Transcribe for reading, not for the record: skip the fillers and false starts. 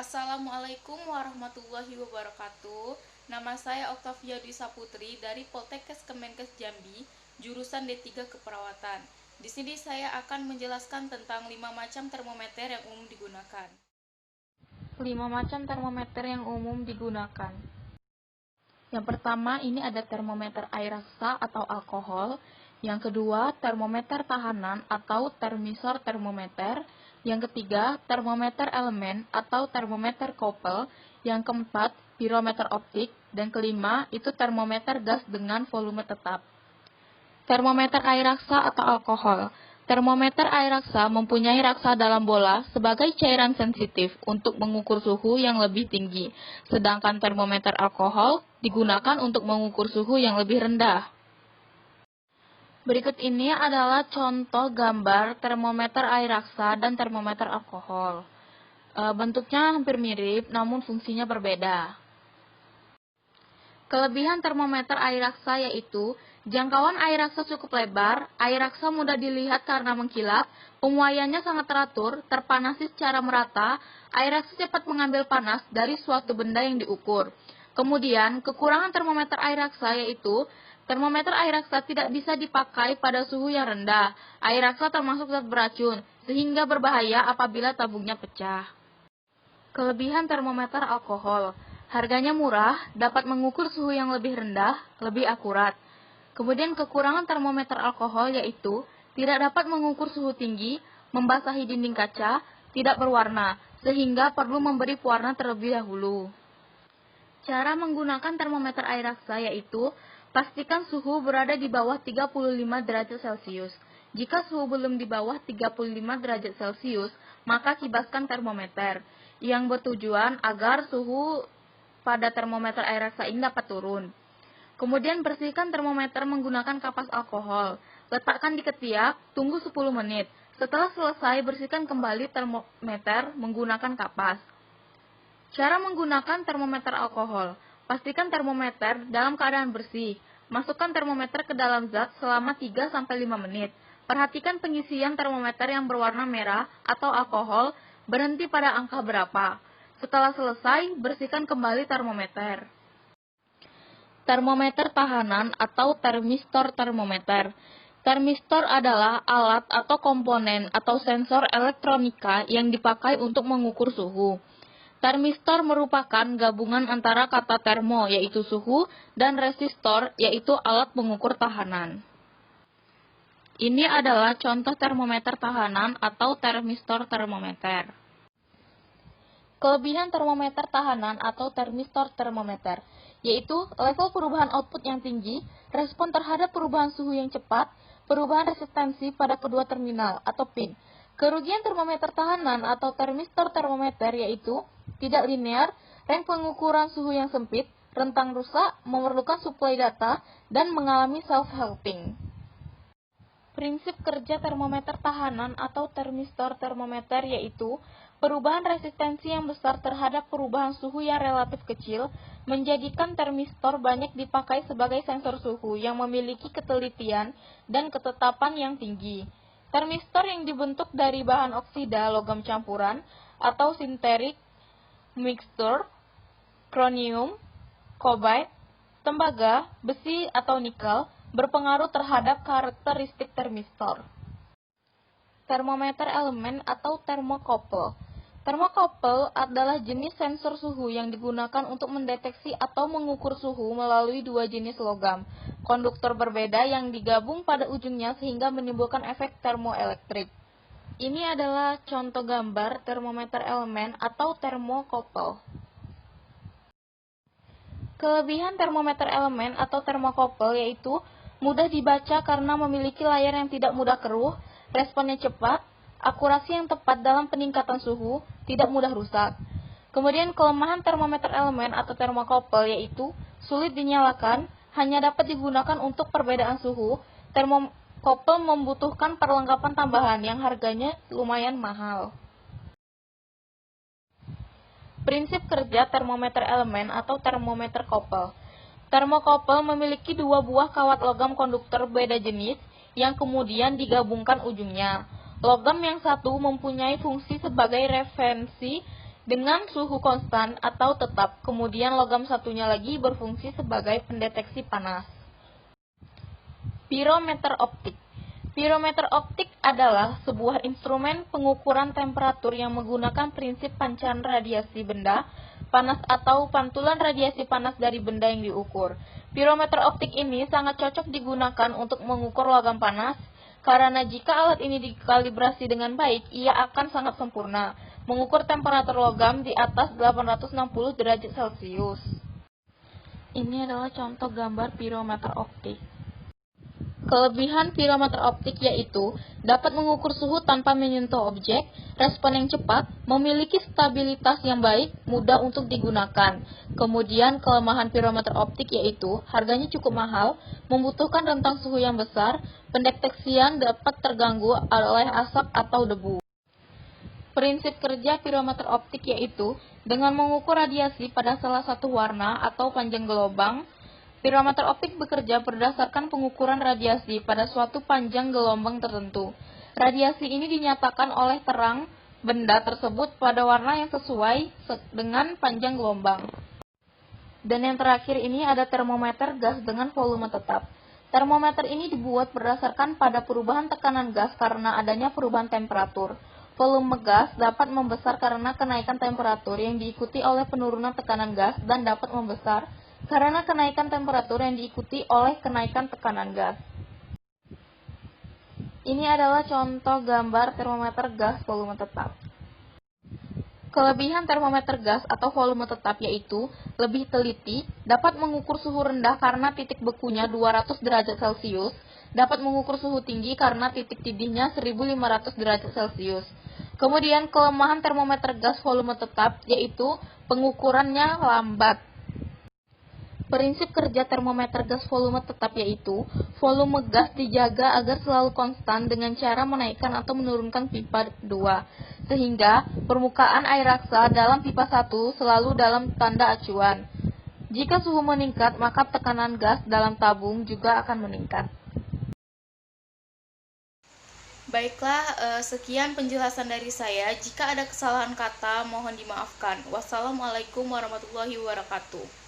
Assalamualaikum warahmatullahi wabarakatuh. Nama saya Oktavia Disa Putri dari Poltekkes Kemenkes Jambi, jurusan D3 Keperawatan. Di sini saya akan menjelaskan tentang 5 macam termometer yang umum digunakan. 5 macam termometer yang umum digunakan. Yang pertama, ini ada termometer air raksa atau alkohol. Yang kedua, termometer tahanan atau termisor termometer. Yang ketiga, termometer elemen atau termometer koppel. Yang keempat, pirometer optik. Dan kelima, itu termometer gas dengan volume tetap. Termometer air raksa atau alkohol. Termometer air raksa mempunyai raksa dalam bola sebagai cairan sensitif untuk mengukur suhu yang lebih tinggi, sedangkan termometer alkohol digunakan untuk mengukur suhu yang lebih rendah. Berikut ini adalah contoh gambar termometer air raksa dan termometer alkohol. Bentuknya hampir mirip, namun fungsinya berbeda. Kelebihan termometer air raksa yaitu jangkauan air raksa cukup lebar, air raksa mudah dilihat karena mengkilap, pemuaiannya sangat teratur, terpanasi secara merata, air raksa cepat mengambil panas dari suatu benda yang diukur. Kemudian, kekurangan termometer air raksa yaitu termometer air raksa tidak bisa dipakai pada suhu yang rendah. Air raksa termasuk zat beracun, sehingga berbahaya apabila tabungnya pecah. Kelebihan termometer alkohol. Harganya murah, dapat mengukur suhu yang lebih rendah, lebih akurat. Kemudian kekurangan termometer alkohol yaitu tidak dapat mengukur suhu tinggi, membasahi dinding kaca, tidak berwarna, sehingga perlu memberi pewarna terlebih dahulu. Cara menggunakan termometer air raksa yaitu pastikan suhu berada di bawah 35 derajat Celcius. Jika suhu belum di bawah 35 derajat Celcius, maka kibaskan termometer, yang bertujuan agar suhu pada termometer air raksa ini dapat turun. Kemudian bersihkan termometer menggunakan kapas alkohol. Letakkan di ketiak, tunggu 10 menit. Setelah selesai, bersihkan kembali termometer menggunakan kapas. Cara menggunakan termometer alkohol. Pastikan termometer dalam keadaan bersih. Masukkan termometer ke dalam zat selama 3-5 menit. Perhatikan pengisian termometer yang berwarna merah atau alkohol berhenti pada angka berapa. Setelah selesai, bersihkan kembali termometer. Termometer tahanan atau termistor termometer. Termistor adalah alat atau komponen atau sensor elektronika yang dipakai untuk mengukur suhu. Termistor merupakan gabungan antara kata termo, yaitu suhu, dan resistor, yaitu alat pengukur tahanan. Ini adalah contoh termometer tahanan atau termistor termometer. Kelebihan termometer tahanan atau termistor termometer, yaitu level perubahan output yang tinggi, respon terhadap perubahan suhu yang cepat, perubahan resistensi pada kedua terminal atau pin. Kerugian termometer tahanan atau termistor termometer yaitu tidak linear, range pengukuran suhu yang sempit, rentan rusak, memerlukan suplai data, dan mengalami self-heating. Prinsip kerja termometer tahanan atau termistor termometer yaitu perubahan resistensi yang besar terhadap perubahan suhu yang relatif kecil menjadikan termistor banyak dipakai sebagai sensor suhu yang memiliki ketelitian dan ketetapan yang tinggi. Termistor yang dibentuk dari bahan oksida logam campuran atau sinterik mixture, kronium, kobalt, tembaga, besi atau nikel berpengaruh terhadap karakteristik termistor. Termometer elemen atau termokoppel. Termokoppel adalah jenis sensor suhu yang digunakan untuk mendeteksi atau mengukur suhu melalui dua jenis logam konduktor berbeda yang digabung pada ujungnya sehingga menimbulkan efek termoelektrik. Ini adalah contoh gambar termometer elemen atau termokoppel. Kelebihan termometer elemen atau termokoppel yaitu mudah dibaca karena memiliki layar yang tidak mudah keruh, responnya cepat, akurasi yang tepat dalam peningkatan suhu, tidak mudah rusak. Kemudian kelemahan termometer elemen atau termokoppel yaitu sulit dinyalakan, hanya dapat digunakan untuk perbedaan suhu. Termokoppel membutuhkan perlengkapan tambahan yang harganya lumayan mahal. Prinsip kerja termometer elemen atau termometer koppel. Termokoppel memiliki dua buah kawat logam konduktor beda jenis yang kemudian digabungkan ujungnya. Logam yang satu mempunyai fungsi sebagai referensi dengan suhu konstan atau tetap. Kemudian logam satunya lagi berfungsi sebagai pendeteksi panas. Pirometer optik. Pirometer optik adalah sebuah instrumen pengukuran temperatur yang menggunakan prinsip pancaran radiasi benda panas atau pantulan radiasi panas dari benda yang diukur. Pirometer optik ini sangat cocok digunakan untuk mengukur logam panas, karena jika alat ini dikalibrasi dengan baik, ia akan sangat sempurna, mengukur temperatur logam di atas 860 derajat Celcius. Ini adalah contoh gambar pirometer optik. Kelebihan pirometer optik yaitu dapat mengukur suhu tanpa menyentuh objek, respon yang cepat, memiliki stabilitas yang baik, mudah untuk digunakan. Kemudian kelemahan pirometer optik yaitu harganya cukup mahal, membutuhkan rentang suhu yang besar, pendeteksian dapat terganggu oleh asap atau debu. Prinsip kerja pirometer optik yaitu dengan mengukur radiasi pada salah satu warna atau panjang gelombang. Pirometer optik bekerja berdasarkan pengukuran radiasi pada suatu panjang gelombang tertentu. Radiasi ini dinyatakan oleh terang benda tersebut pada warna yang sesuai dengan panjang gelombang. Dan yang terakhir ini ada termometer gas dengan volume tetap. Termometer ini dibuat berdasarkan pada perubahan tekanan gas karena adanya perubahan temperatur. Volume gas dapat membesar karena kenaikan temperatur yang diikuti oleh penurunan tekanan gas dan dapat membesar karena kenaikan temperatur yang diikuti oleh kenaikan tekanan gas. Ini adalah contoh gambar termometer gas volume tetap. Kelebihan termometer gas atau volume tetap yaitu lebih teliti, dapat mengukur suhu rendah karena titik bekunya 200 derajat Celcius, dapat mengukur suhu tinggi karena titik didihnya 1500 derajat Celcius. Kemudian kelemahan termometer gas volume tetap yaitu pengukurannya lambat. Prinsip kerja termometer gas volume tetap yaitu volume gas dijaga agar selalu konstan dengan cara menaikkan atau menurunkan pipa 2, sehingga permukaan air raksa dalam pipa 1 selalu dalam tanda acuan. Jika suhu meningkat, maka tekanan gas dalam tabung juga akan meningkat. Baiklah, sekian penjelasan dari saya. Jika ada kesalahan kata, mohon dimaafkan. Wassalamualaikum warahmatullahi wabarakatuh.